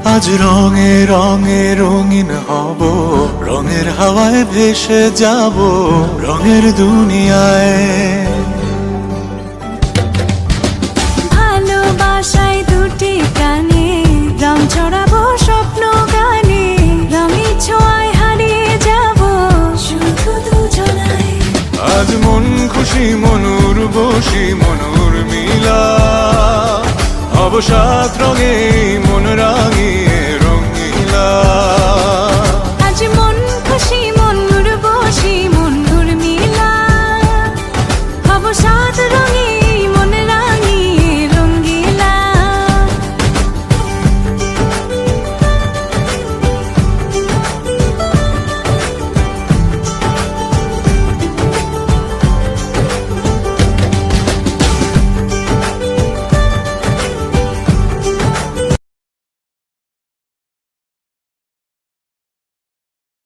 আজ রঙে রঙে রঙিন হব, রঙের হাওয়ায় ভেসে যাব রঙের দুনিয়ায়। ভালোবাসায় দুটি কানে রং ছড়াবো স্বপ্ন গানে, রঙের ছোঁয়ায় হারিয়ে যাব শুধু দুজনায়। আজ মন খুশি মনুর বসি মনুর মিলা, অবসাদ রঙে মন রাঙিয়ে